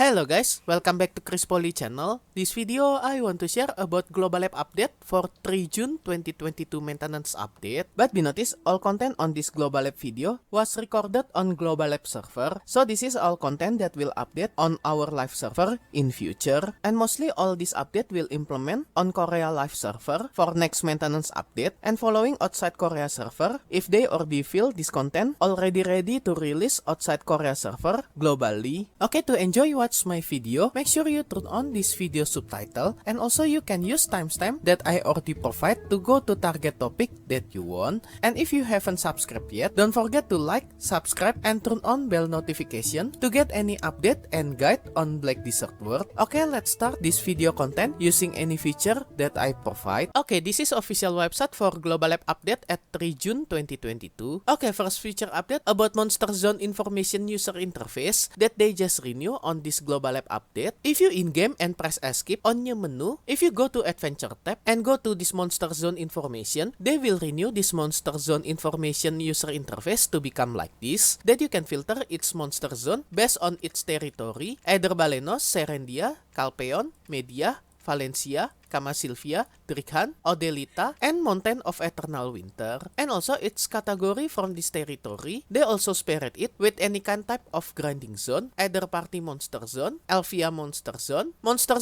Hello guys, welcome back to Chris Poly channel. This video I want to share about Global App update for 3 June 2022 maintenance update. But be noticed, all content on this Global App video was recorded on Global App server. So this is all content that will update on our live server in future. And mostly all this update will implement on Korea live server for next maintenance update. And following outside Korea server, if they or they feel this content already ready to release outside Korea server globally. Okay, to enjoy watch my video, make sure you turn on this video subtitle, and also you can use timestamp that I already provide to go to target topic that you want. And if you haven't subscribed yet, don't forget to like, subscribe, and turn on bell notification to get any update and guide on Black Desert World. Okay, let's start this video content using any feature that I provide. Okay, this is official website for Global App update at 3 June 2022. Okay, first feature update about Monster Zone information user interface that they just renew on this Global App update. If you in-game and press escape on your menu, if you go to Adventure tab and go to this Monster Zone information, they will renew this Monster Zone information user interface to become like this, that you can filter its Monster Zone based on its territory, either Balenos, Serendia, Calpeon, Media, Valencia, Kama Sylvia, Drikhan, Odelita, and Mountain of Eternal Winter. And also its category from this territory, they also spared it with any kind type of grinding zone, either Party Monster Zone, Elvia Monster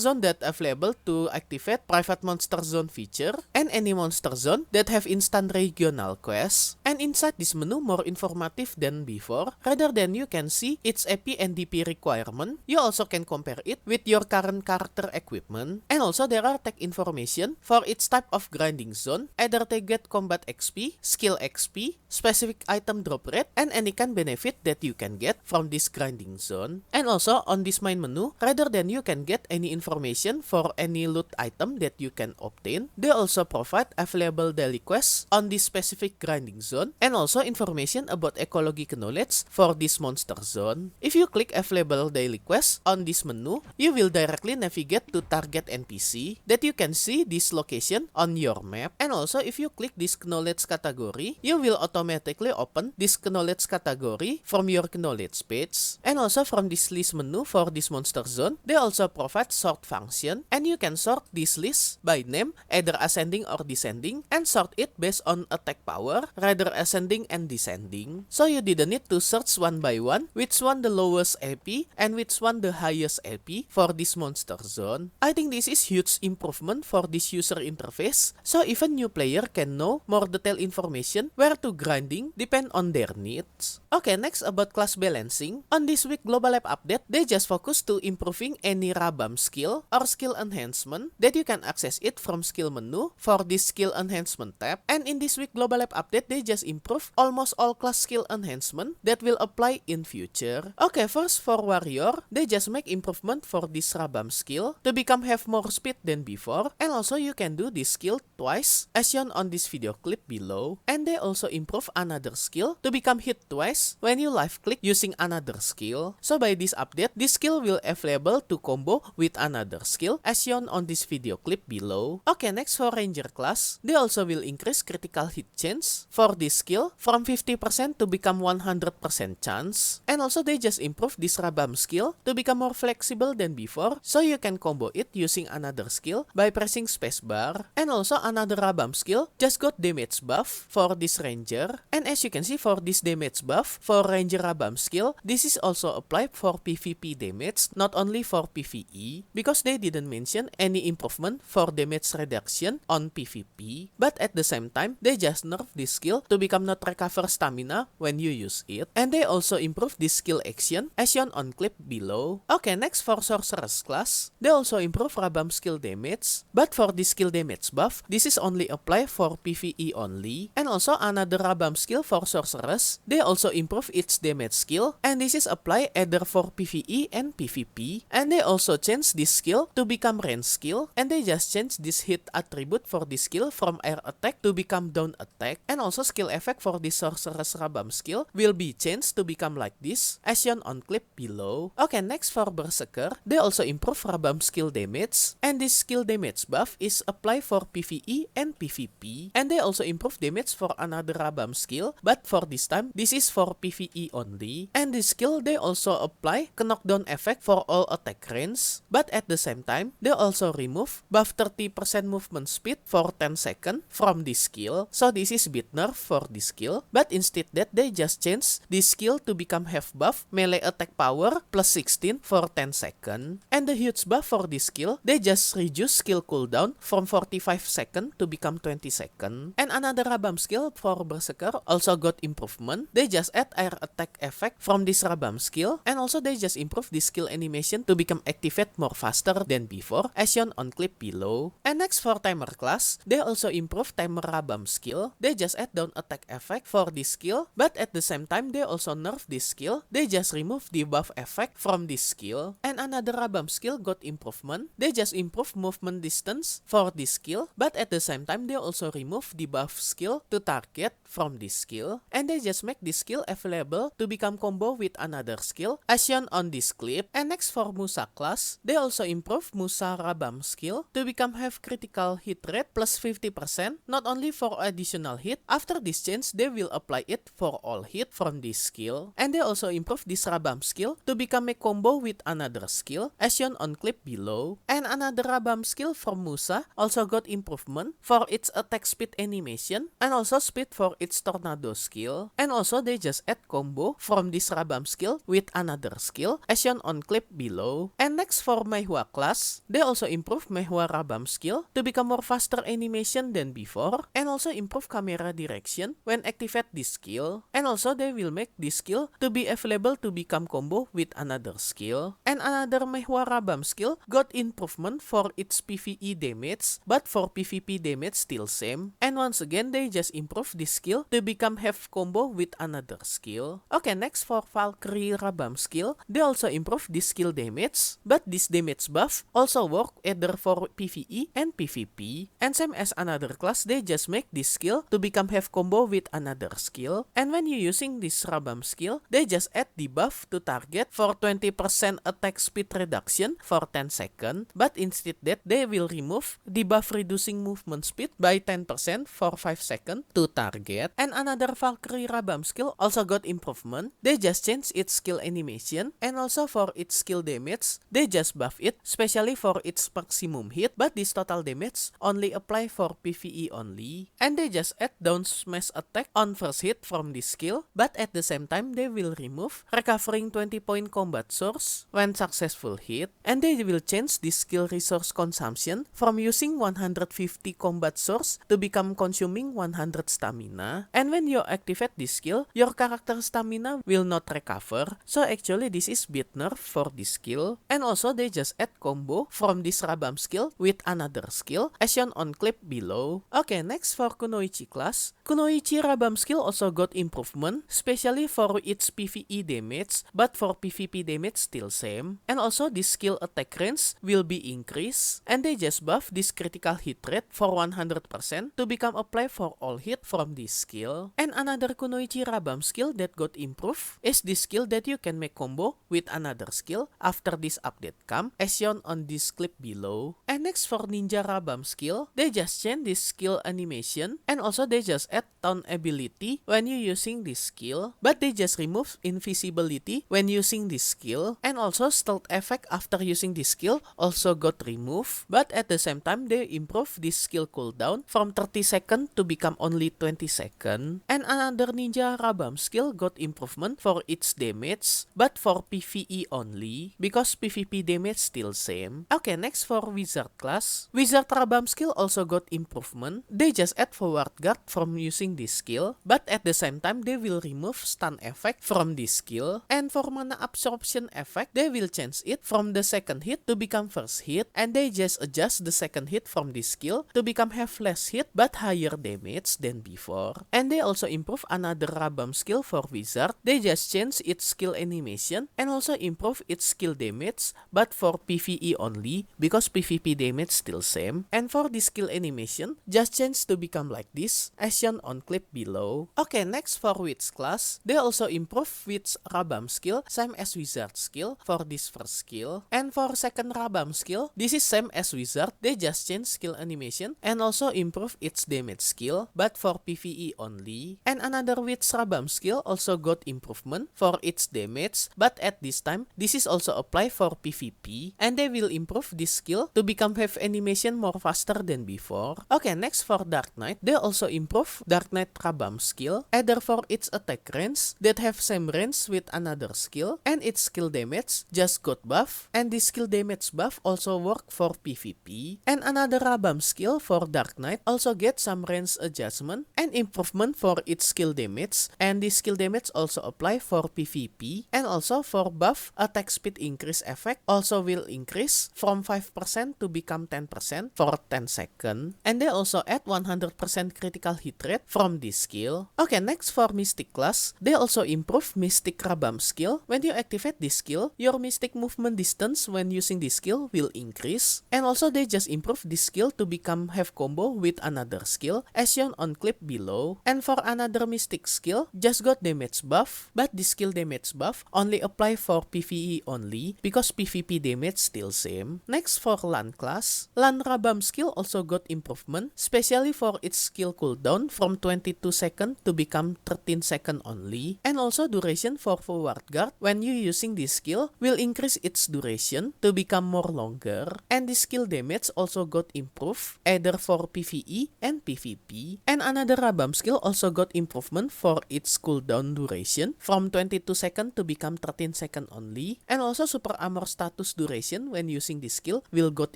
Zone that available to activate Private Monster Zone feature, and any Monster Zone that have instant regional quests. And inside this menu more informative than before, rather than you can see its AP and DP requirement, you also can compare it with your current character equipment. And also there are tech information for its type of grinding zone, either they get combat XP, skill XP, specific item drop rate, and any kind benefit that you can get from this grinding zone. And also on this main menu, rather than you can get any information for any loot item that you can obtain, they also provide available daily quests on this specific grinding zone, and also information about ecological knowledge for this monster zone. If you click available daily quests on this menu, you will directly navigate to target NPC that you can see this location on your map. And also if you click this knowledge category, you will automatically open this knowledge category from your knowledge page. And also from this list menu for this monster zone, they also provide sort function, and you can sort this list by name, either ascending or descending, and sort it based on attack power, rather ascending and descending. So you didn't need to search one by one which one the lowest AP and which one the highest AP for this monster zone. I think this is huge improvement for this user interface, so even new player can know more detailed information where to grinding depend on their needs. Okay, next about class balancing. On this week Global App update, they just focus to improving any Rabam skill or skill enhancement that you can access it from skill menu for this skill enhancement tab. And in this week Global App update, they just improve almost all class skill enhancement that will apply in future. Okay, first for warrior, they just make improvement for this Rabam skill to become have more speed than before, and also you can do this skill twice as shown on this video clip below. And they also improve another skill to become hit twice when you live click using another skill. So by this update, this skill will available to combo with another skill as shown on this video clip below. Okay, next for ranger class, they also will increase critical hit chance for this skill from 50% to become 100% chance. And also they just improve this Rabam skill to become more flexible than before, so you can combo it using another skill by pressing spacebar. And also another Rabam skill just got damage buff for this ranger, and as you can see for this damage buff for ranger Rabam skill, this is also applied for PvP damage, not only for PvE, because they didn't mention any improvement for damage reduction on PvP. But at the same time, they just nerf this skill to become not recover stamina when you use it. And they also improve this skill action as shown on clip below. Okay, next for sorceress class, they also improve Rabam skill damage, but for this skill damage buff, this is only applied for PvE only. And also another Rabam skill for sorceress, they also improve its damage skill, and this is applied either for PvE and PvP. And they also change this skill to become range skill, and they just change this hit attribute for this skill from air attack to become down attack. And also skill effect for this sorceress Rabam skill will be changed to become like this as shown on clip below. Okay, next for berserker, they also improve Rabam skill damage, and this skill damage buff is applied for PvE and PvP, and they also improve damage for another Rabam skill, but for this time, this is for PvE only. And this skill, they also apply a knockdown effect for all attack range, but at the same time, they also remove buff 30% movement speed for 10 seconds from this skill. So this is bit nerf for this skill, but instead that they just change this skill to become half buff melee attack power plus 16 for 10 seconds. And the huge buff for this skill, they just reduce skill cooldown from 45 seconds to become 20 seconds. And another Rabam skill for Berserker also got improvement. They just add air attack effect from this Rabam skill, and also they just improve this skill animation to become activate more faster than before, as shown on clip below. And next for Timer class, they also improve Timer Rabam skill. They just add down attack effect for this skill, but at the same time they also nerf this skill. They just remove the buff effect from this skill. And another Rabam skill got improvement. They just improve movement distance for this skill, but at the same time they also remove the buff skill to target from this skill, and they just make this skill available to become combo with another skill as shown on this clip. And next for Musa class, they also improve Musa Rabam skill to become have critical hit rate plus 50%, not only for additional hit. After this change, they will apply it for all hit from this skill, and they also improve this Rabam skill to become a combo with another skill as shown on clip below. And another Rabam skill from Musa also got improvement for its attack speed animation and also speed for its tornado skill, and also they just add combo from this Rabam skill with another skill as shown on clip below. And next for Maehwa class, they also improve Maehwa Rabam skill to become more faster animation than before, and also improve camera direction when activate this skill, and also they will make this skill to be available to become combo with another skill. And another Maehwa Rabam skill got improvement for its PvE damage, but for PvP damage still same. And once again, they just improve this skill to become half combo with another skill. Okay, next for Valkyrie Rabam skill, they also improve this skill damage, but this damage buff also work either for PvE and PvP. And same as another class, they just make this skill to become half combo with another skill. And when you using this Rabam skill, they just add the buff to target for 20% attack speed reduction for 10 seconds, but instead that they will remove the buff reducing movement speed by 10% for 5 seconds to target. And another Valkyrie Rabam skill also got improvement. They just change its skill animation, and also for its skill damage, they just buff it, especially for its maximum hit, but this total damage only apply for PvE only. And they just add down smash attack on first hit from this skill, but at the same time they will remove recovering 20 point combat source when successful hit, and they will change this skill resource consumption from using 150 combat source to become consuming 100 stamina. And when you activate this skill, your character stamina will not recover. So actually this is bit nerf for this skill. And also they just add combo from this Rabam skill with another skill as shown on clip below. Okay, next for Kunoichi class. Kunoichi Rabam skill also got improvement, especially for its PvE damage, but for PvP damage still same. And also this skill attack range will be increased, and they just buff this critical hit rate for 100% to become apply for all hit from this skill. And another Kunoichi Rabam skill that got improved is this skill that you can make combo with another skill after this update come, as shown on this clip below. And next for Ninja Rabam skill, they just change this skill animation, and also they just add taunt ability when you using this skill, but they just remove invisibility when using this skill, and also stealth effect after using this skill also got removed, but at the same time they improve this skill cooldown from 30 seconds to become only 20 seconds. And another Ninja Rabam skill got improvement for its damage, but for PvE only, because PvP damage still same. Okay, next for Wizard class. Wizard Rabam skill also got improvement. They just add forward guard from using this skill, but at the same time they will remove stun effect from this skill. And for mana absorption effect, they will change it from the second hit to become first hit, and they just adjust the second hit from this skill to become have less hit but higher damage than before. And they also improve another Rabam skill for Wizard. They just change its skill animation and also improve its skill damage, but for PvE only, because PvP damage still same. And for the skill animation, just change to become like this, as shown on on clip below. Okay, next for Witch class, they also improve Witch Rabam skill, same as Wizard skill for this first skill. And for second Rabam skill, this is same as Wizard, they just change skill animation and also improve its damage skill, but for PvE only. And another Witch Rabam skill also got improvement for its damage, but at this time, this is also apply for PvP, and they will improve this skill to become have animation more faster than before. Okay, next for Dark Knight, they also improve Dark Knight Rabam skill, either for its attack range that have same range with another skill, and its skill damage just got buff, and this skill damage buff also work for PvP. And another Rabam skill for Dark Knight also get some range adjustment and improvement for its skill damage, and this skill damage also apply for PvP, and also for buff attack speed increase effect also will increase from 5% to become 10% for 10 seconds, and they also add 100% critical hit rate from this skill. Okay, next for Mystic class, they also improve Mystic Rabam skill. When you activate this skill, your Mystic movement distance when using this skill will increase, and also they just improve this skill to become have combo with another skill as shown on clip below. And for another Mystic skill, just got damage buff, but this skill damage buff only apply for PvE only because PvP damage still same. Next for Lan class, Lan Rabam skill also got improvement, especially for its skill cooldown from 22 seconds to become 13 seconds only, and also duration for forward guard when you using this skill will increase its duration to become more longer, and the skill damage also got improved either for PvE and PvP. And another Rabam skill also got improvement for its cooldown duration from 22 seconds to become 13 seconds only, and also super armor status duration when using this skill will got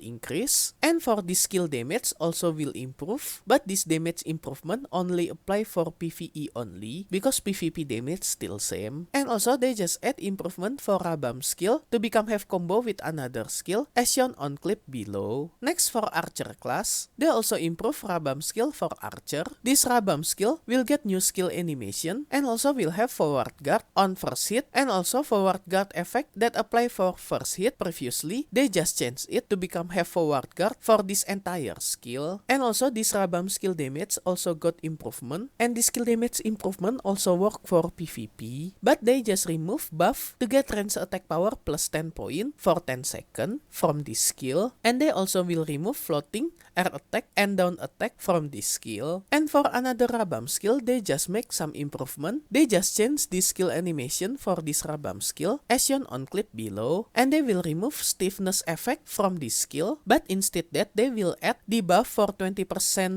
increase, and for this skill damage also will improve, but this damage improvement only apply for PvE only because PvP damage still same. And also they just add improvement for Rabam skill to become have combo with another skill as shown on clip below. Next for Archer class, they also improve Rabam skill for Archer. This Rabam skill will get new skill animation and also will have forward guard on first hit, and also forward guard effect that apply for first hit previously, they just change it to become have forward guard for this entire skill. And also this Rabam skill damage also got improvement, and this skill damage improvement also work for PvP, but they just remove buff to get range attack power plus 10 point for 10 seconds from this skill, and they also will remove floating, air attack, and down attack from this skill. And for another Rabam skill, they just make some improvement. They just change this skill animation for this Rabam skill as shown on clip below, and they will remove stiffness effect from this skill, but instead that they will add debuff for 20%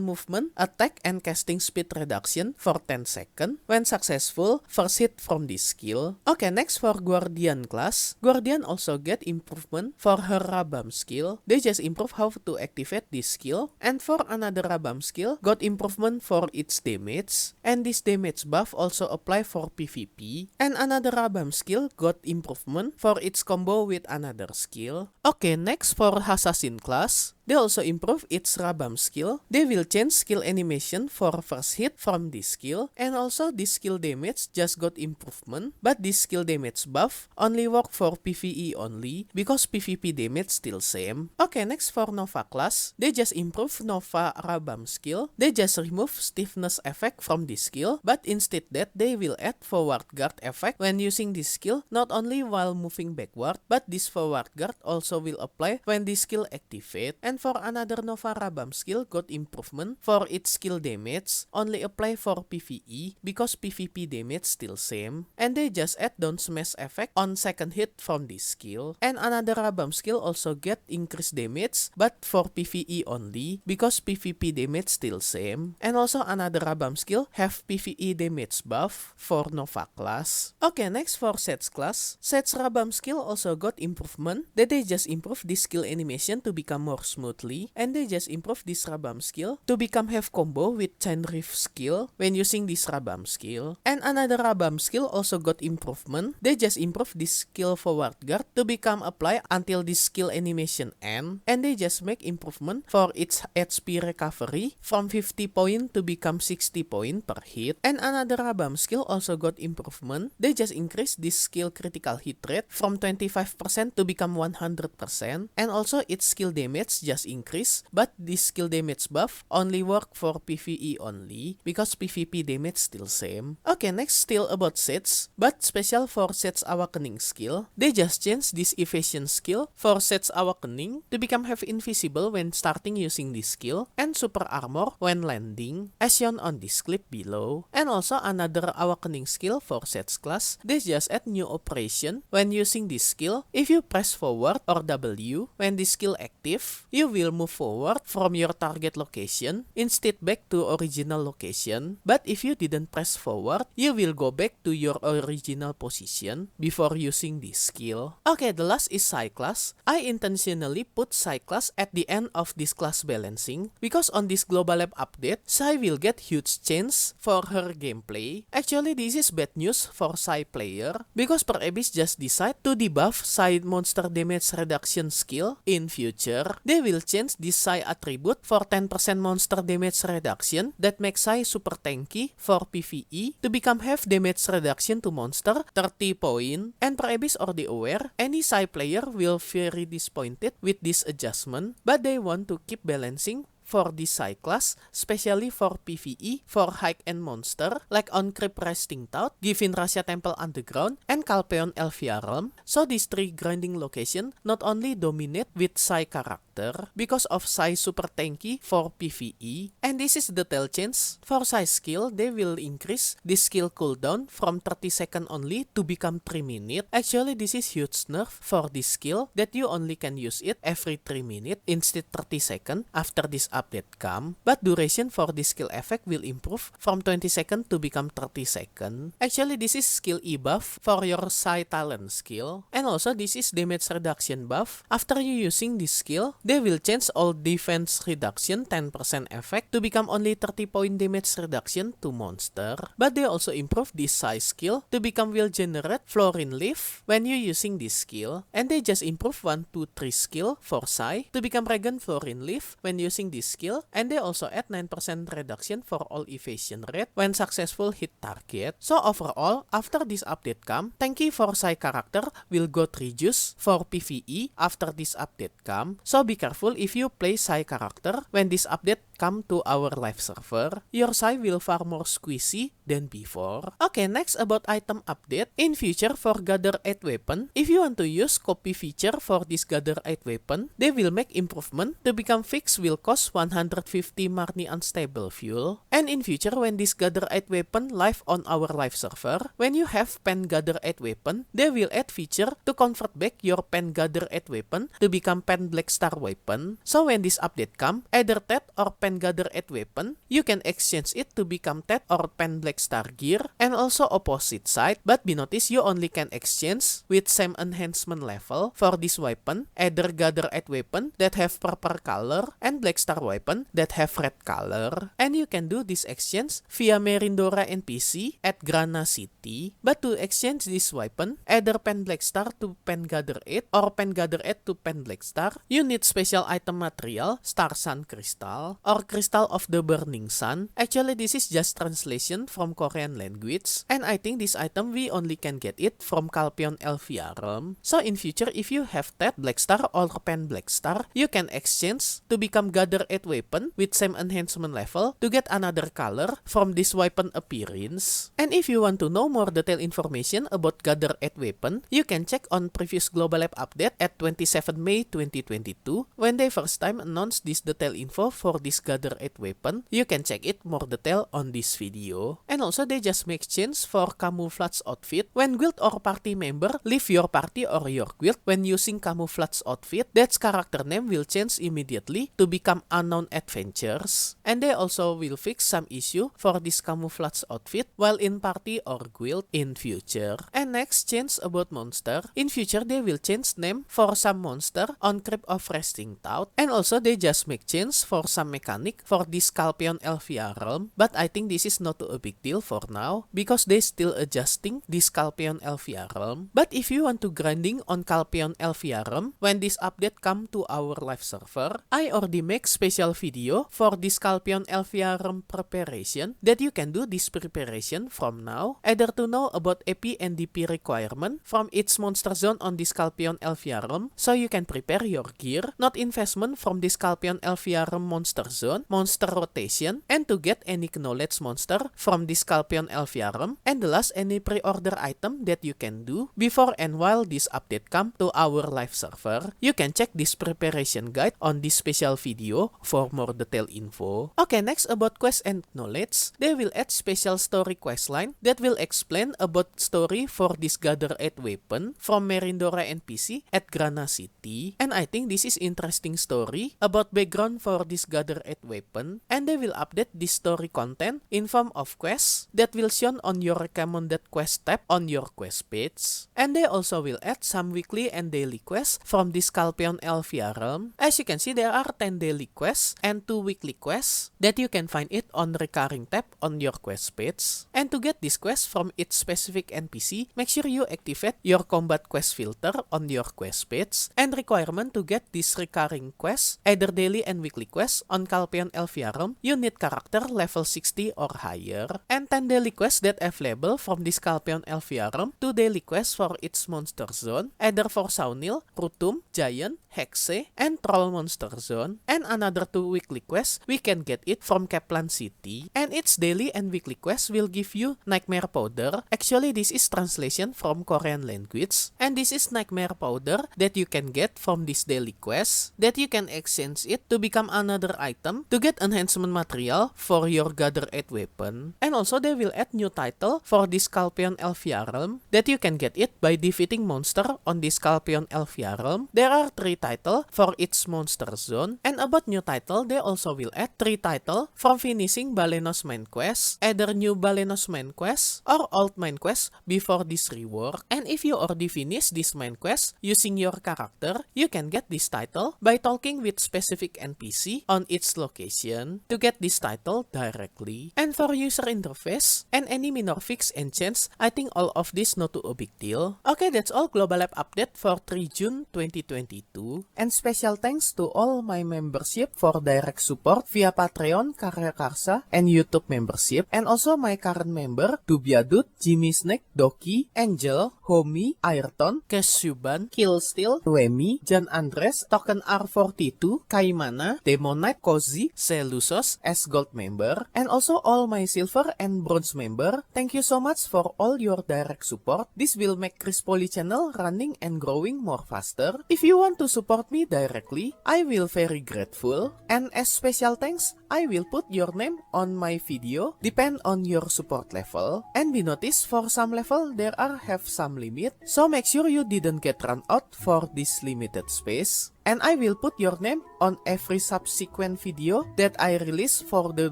movement, attack, and casting speed reduction for 10 seconds when successful first hit from this skill. Okay, next for Guardian class, Guardian also get improvement for her Rabam skill. They just improve how to activate this skill, and for another Rabam skill got improvement for its damage, and this damage buff also apply for PvP, and another Rabam skill got improvement for its combo with another skill. Okay, next for Assassin class, they also improve its Rabam skill. They will change skill animation for first hit from this skill, and also this skill damage just got improvement, but this skill damage buff only work for PvE only because PvP damage still same. Okay, next for Nova class, they just improve Nova Rabam skill. They just remove stiffness effect from this skill, but instead that they will add forward guard effect when using this skill, not only while moving backward, but this forward guard also will apply when this skill activate. And for another Nova Rabam skill got improvement for its skill damage, only apply for PvE because PvP damage still same, and they just add down smash effect on second hit from this skill. And another Rabam skill also get increased damage, but for PvE only because PvP damage still same. And also another Rabam skill have PvE damage buff for Nova class. Okay, next for Sage class, Sage Rabam skill also got improvement. That they just improve this skill animation to become more smoothly, and they just improve this Rabam skill to become have combo with Chain Rift skill when using this Rabam skill. And another Rabam skill also got improvement. They just improve this skill forward guard to become apply until this skill animation end, and they just make improvement for its HP recovery from 50 point to become 60 point per hit. And another Rabam skill also got improvement. They just increase this skill critical hit rate from 25% to become 100%, and also its skill damage just increase, but this skill damage buff only work for PvE only. only, because PvP damage still same. Okay, next still about sets, but special for Sets Awakening skill. They just changed this evasion skill for Sets Awakening to become half invisible when starting using this skill, and super armor when landing, as shown on this clip below. And also another Awakening skill for Sets class, they just add new operation when using this skill. If you press forward or W when this skill active, you will move forward from your target location instead back to original location. But if you didn't press forward, you will go back to your original position before using this skill. Okay, the last is Psy class. I intentionally put Psy class at the end of this class balancing because on this Global Lab update, Psy will get huge change for her gameplay. Actually, this is bad news for Psy player because Per Abyss just decide to debuff Psy monster damage reduction skill. In future, they will change this Psy attribute for 10% monster damage reduction that makes Psy super tanky for PvE to become half damage reduction to monster 30 point. And Per Abyss already aware any Psy player will very disappointed with this adjustment, but they want to keep balancing for this Psy class, especially for PvE, for high-end monster like on Crypt Resting Tout, Givin Russia Temple Underground, and Calpeon Elvia Realm. So these three grinding location not only dominate with Psy character because of Psy super tanky for PvE, and this is the tail change for Psy skill. They will increase this skill cooldown from 30 seconds only to become 3 minutes. Actually, this is huge nerf for this skill that you only can use it every 3 minutes instead 30 seconds after this update come, but duration for this skill effect will improve from 20 seconds to become 30 seconds. Actually, this is skill E buff for your Psy talent skill, and also this is damage reduction buff. After you using this skill, they will change all defense reduction 10% effect to become only 30 point damage reduction to monster. But they also improve this Psy skill to become will generate Florin Leaf when you using this skill, and they just improve 1, 2, 3 skill for Psy to become Regen Florin Leaf when using this skill, and they also add 9% reduction for all evasion rate when successful hit target. So overall, after this update come, tanky for Psy character will got reduced for PvE after this update come. So be careful if you play Psy character when this update come to our live server. Your Psy will far more squishy than before. Okay, next about item update. In future for Gather 8 weapon, if you want to use copy feature for this Gather 8 weapon, they will make improvement to become fixed will cost 150 Marni unstable fuel. And in future, when this Gather 8 weapon live on our live server, when you have Pen Gather 8 weapon, they will add feature to convert back your Pen Gather 8 weapon to become Pen Black Star weapon. So when this update come, either Tet or Pen Gather 8 weapon, you can exchange it to become Tet or Pen Black Star gear, and also opposite side. But be notice you only can exchange with same enhancement level for this weapon, either Gather 8 weapon that have purple color and Black Star weapon that have red color. And you can do this exchange via Merindora NPC at Grana City. But to exchange this weapon, either Pen Black Star to Pen Gather 8 or Pen Gather 8 to Pen Black Star, you need special item material, Star Sun Crystal or Crystal of the Burning Sun. Actually, this is just translation from Korean language, and I think this item we only can get it from Calpeon Elvia Realm. So in future, if you have that Black Star or Pen Black Star, you can exchange to become Gather 8 weapon with same enhancement level to get another color from this weapon appearance. And if you want to know more detailed information about Gather 8 weapon, you can check on previous Global Lab update at 27 May 2022 when they first time announced this detailed info for this Gather 8 weapon. You can check it more detail on this video. And also they just make change for camouflage outfit. When guild or party member leave your party or your guild when using camouflage outfit, that character name will change immediately to become Unknown Adventures. And they also will fix some issue for this camouflage outfit while in party or guild in future. And next change about monster. In future they will change name for some monster on Crypt of Resting Tout. And also they just make change for some mechanic for this Calpeon Elvia Realm. But I think this is not a big deal for now because they still adjusting this Calpeon Elvia Realm. But if you want to grinding on Calpeon Elvia Realm when this update come to our live server, I already make special video for this Calpeon Elvia Realm preparation that you can do this preparation from now, either to know about AP and DP requirement from each monster zone on this Calpeon Elvia Realm, so you can prepare your gear, not investment from this Calpeon Elvia Realm monster zone zone, monster rotation, and to get any knowledge monster from the Scorpion Elviarum, and the last any pre-order item that you can do before and while this update come to our live server. You can check this preparation guide on this special video for more detailed info. Okay, next about quest and knowledge, they will add special story quest line that will explain about story for this Gather 8 weapon from Merindora NPC at Grana City. And I think this is interesting story about background for this Gather 8 weapon, and they will update this story content in form of quests that will shown on your recommended quest tab on your quest page. And they also will add some weekly and daily quests from the Scorpion Elviarum. As you can see, there are 10 daily quests and 2 weekly quests that you can find it on recurring tab on your quest page. And to get this quest from each specific NPC, make sure you activate your combat quest filter on your quest page, and requirement to get this recurring quest, either daily and weekly quests on Scorpion Elviarum, you need character level 60 or higher. And 10 daily quests that available from the Scorpion Elviarum, 2 daily quests for each monster zone, either for Saunil, Rutum, Giant, Hexe, and Troll monster zone, and another 2 weekly quests we can get it from Kaplan City. And each daily and weekly quest will give you Nightmare Powder. Actually, this is translation from Korean language, and this is Nightmare Powder that you can get from this daily quest, that you can exchange it to become another item to get enhancement material for your Gather 8 weapon. And also they will add new title for this Scorpion Elviarum that you can get it by defeating monster on this Scorpion Elviarum. There are 3 title for each monster zone, and about new title, they also will add 3 title from finishing Balenos main quest, either new Balenos main quest or old main quest before this rework. And if you already finish this main quest using your character, you can get this title by talking with specific NPC on its location to get this title directly. And for user interface and any minor fix and change, I think all of this not too a big deal. Okay, that's all Global Lab update for 3 June 2022. And special thanks to all my membership for direct support via Patreon, Karya Karsa, and YouTube membership. And also my current member, Dubiadut, Jimmy Snake, Doki, Angel, Homie, Ayrton, Kesuban, Killsteel, Wemi, Jan Andres, Token R42, Kaimana, Demonite, Cozy, Selusos as gold member, and also all my silver and bronze member. Thank you so much for all your direct support. This will make Chris Poly channel running and growing more faster. If you want to support me directly, I will very grateful. And as special thanks, I will put your name on my video, depend on your support level. And be noticed for some level there are have some limit, so make sure you didn't get run out for this limited space. And I will put your name on every subsequent video that I release for the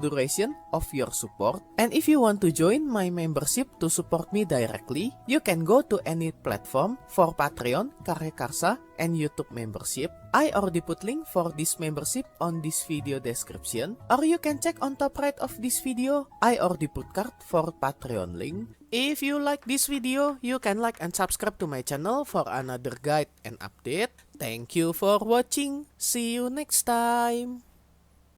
duration of your support. And if you want to join my membership to support me directly, you can go to any platform for Patreon, Karya Karsa, and YouTube membership. I already put link for this membership on this video description, or you can check on top right of this video. I already put card for Patreon link. If you like this video, you can like and subscribe to my channel for another guide and update. Thank you for watching. See you next time.